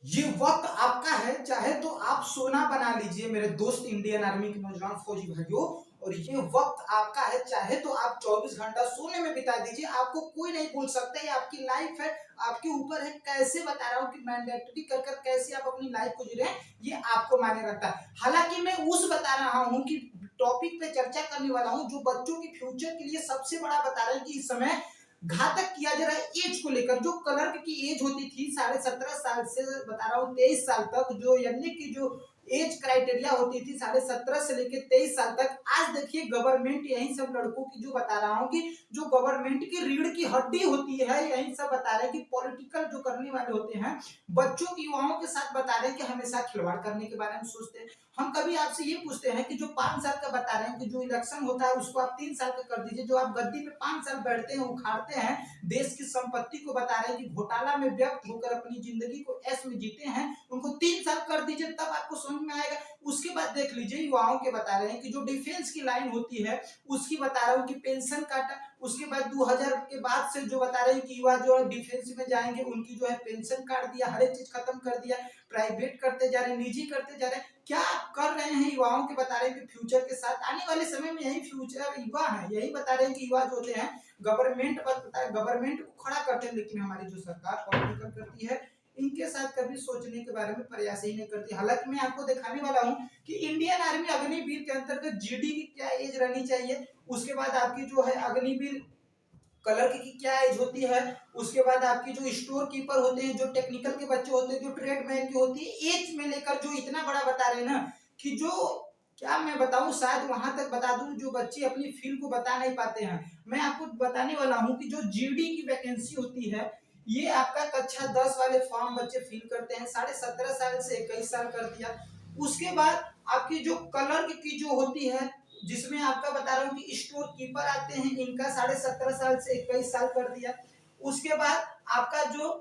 ये वक्त आपका है, चाहे तो आप सोना बना लीजिए मेरे दोस्त इंडियन आर्मी के नौजवान फौजी भाइयों। और ये वक्त आपका है, चाहे तो आप 24 घंटा सोने में बिता दीजिए, आपको कोई नहीं बोल सकता। ये आपकी लाइफ है, आपके ऊपर है। कैसे बता रहा हूँ कि मैंडेटरी कर कर कैसे आप अपनी लाइफ को जी रहे हैं, ये आपको मायने रखता है। हालांकि मैं उस बता रहा हूँ कि टॉपिक पे चर्चा करने वाला हूँ जो बच्चों के फ्यूचर के लिए सबसे बड़ा बता रहे हैं कि इस समय घातक किया जा रहा है एज को लेकर। जो क्लर्क की एज होती थी 17.5 साल से बता रहा हूँ 23 साल तक, जो यानी कि जो एज क्राइटेरिया होती थी 17.5 से लेकर 23 साल तक, आज देखिए गवर्नमेंट यही सब लड़कों की जो बता रहा हूँ कि जो गवर्नमेंट की रीढ़ की हड्डी होती है, यही सब बता रहे हैं कि पॉलिटिकल जो करने वाले होते हैं बच्चों की युवाओं के साथ बता रहे हैं कि हमेशा खिलवाड़ करने के बारे में सोचते हैं। हम कभी आपसे ये पूछते हैं कि जो 5 साल का बता रहे हैं कि जो इलेक्शन होता है उसको आप 3 साल का कर दीजिए, जो आप गद्दी पे 5 साल बैठते हैं उखाड़ते हैं, देश की संपत्ति को बता रहे हैं कि घोटाला में व्यक्त होकर अपनी जिंदगी को ऐश में जीते हैं, उनको 3 साल कर दीजिए तब आपको समझ में आएगा। उसके बाद देख लीजिए युवाओं के बता रहे हैं कि जो डिफेंस की लाइन होती है उसकी बता रहा हूँ कि पेंशन काटा। उसके बाद 2000 के बाद से जो बता रहे हैं कि युवा जो है डिफेंस में जाएंगे उनकी जो है पेंशन काट दिया, हर एक चीज खत्म कर दिया, प्राइवेट करते जा रहे हैं, निजी करते जा रहे हैं। क्या कर रहे हैं युवाओं के बता रहे हैं कि फ्यूचर के साथ आने वाले समय में यही फ्यूचर युवा है, यही बता रहे हैं कि युवा जो होते हैं गवर्नमेंट को खड़ा करते हैं, लेकिन हमारी जो सरकार पॉलिटिकल करती है इनके साथ कभी सोचने के बारे में प्रयास ही नहीं करती। हालांकि मैं आपको दिखाने वाला हूं कि इंडियन आर्मी अग्निवीर के अंतर्गत जीडी की क्या एज रहनी चाहिए। उसके बाद आपकी जो है अग्निवीर क्लर्क की क्या एज होती है। उसके बाद आपकी जो स्टोर कीपर होते हैं, जो टेक्निकल के बच्चे होते हैं, जो ट्रेडमैन की होती है, एज में लेकर जो इतना बड़ा बता रहे हैं ना कि जो क्या मैं बताऊं, शायद वहां तक बता दूं जो बच्चे अपनी फील्ड को बता नहीं पाते हैं। मैं आपको बताने वाला हूं कि जो जीडी की वैकेंसी होती है, ये आपका कक्षा 10 वाले फॉर्म बच्चे फिल करते हैं, 17.5 साल से 21 साल कर दिया। उसके बाद आपकी जो क्लर्क की जो होती है, जिसमें आपका बता रहा हूँ कि स्टोर कीपर आते हैं, इनका 17.5 साल से 21 साल कर दिया। उसके बाद आपका जो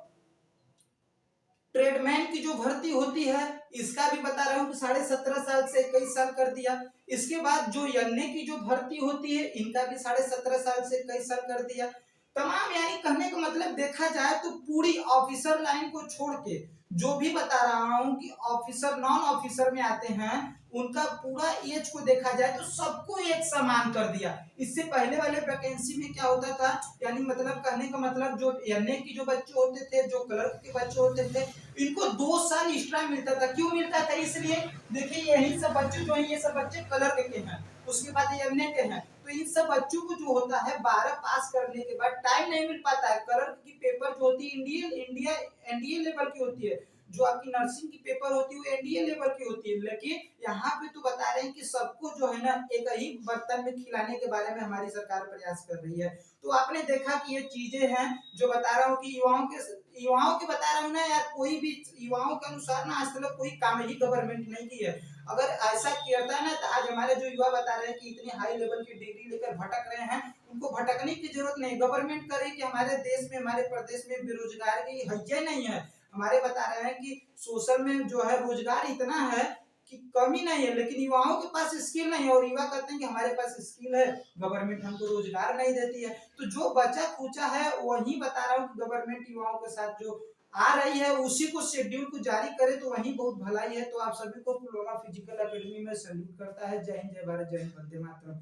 ट्रेडमैन की जो भर्ती होती है इसका भी बता रहा हूँ कि 17.5 साल से 21 साल कर दिया। इसके बाद जो एनए की जो भर्ती होती है इनका भी 17.5 साल से 21 साल कर दिया। तमाम यानी कहने का मतलब देखा जाए तो पूरी ऑफिसर लाइन को छोड़ के जो भी बता रहा हूँ कि ऑफिसर नॉन ऑफिसर में आते हैं उनका पूरा एज को देखा जाए तो सबको एक समान कर दिया। इससे पहले वाले वैकेंसी में क्या होता था, यानी मतलब कहने का मतलब जो एनए की जो बच्चे होते थे, जो क्लर्क के बच्चे होते थे, इनको 2 साल एक्स्ट्रा मिलता था। क्यों मिलता था? इसलिए देखिए यही सब बच्चे जो है ये सब बच्चे क्लर्क के हैं, उसके बाद एमए के हैं, तो इन सब बच्चों को जो होता है 12 पास करने के बाद टाइम नहीं मिल पाता है। क्लर्क की पेपर जो होती है एनडीए लेवल की होती है, जो आपकी नर्सिंग की पेपर होती है वो एनडीए लेवल की होती है। लेकिन यहाँ पे तो बता रहे हैं कि सबको जो है ना एक ही बर्तन में खिलाने के बारे में हमारी सरकार प्रयास कर रही है। तो आपने देखा कि ये चीजें हैं जो बता रहा हूँ कि युवाओं के बता रहा हूँ ना यार, कोई भी युवाओं के अनुसार ना आज तक कोई काम ही गवर्नमेंट नहीं की है। अगर ऐसा किया था ना तो आज हमारे जो युवा बता रहे हैं कि इतने हाई लेवल की डिग्री लेकर भटक रहे हैं, उनको भटकने की जरूरत नहीं। गवर्नमेंट करे कि हमारे देश में हमारे प्रदेश में बेरोजगारी हैया नहीं है। हमारे बता रहे हैं कि सोशल में जो है रोजगार इतना है कि कमी नहीं है, लेकिन युवाओं के पास स्किल नहीं है। और युवा कहते हैं कि हमारे पास स्किल है, गवर्नमेंट हमको रोजगार नहीं देती है। तो जो बचा खुचा है वही बता रहा हूँ कि गवर्नमेंट युवाओं के साथ जो आ रही है उसी को शेड्यूल को जारी करे तो वही बहुत भलाई है। तो आप सभी को पुलवामा फिजिकल एकेडमी में सैल्यूट करता है। जय हिंद, जय भारत, जय हिंद, वंदे मातरम।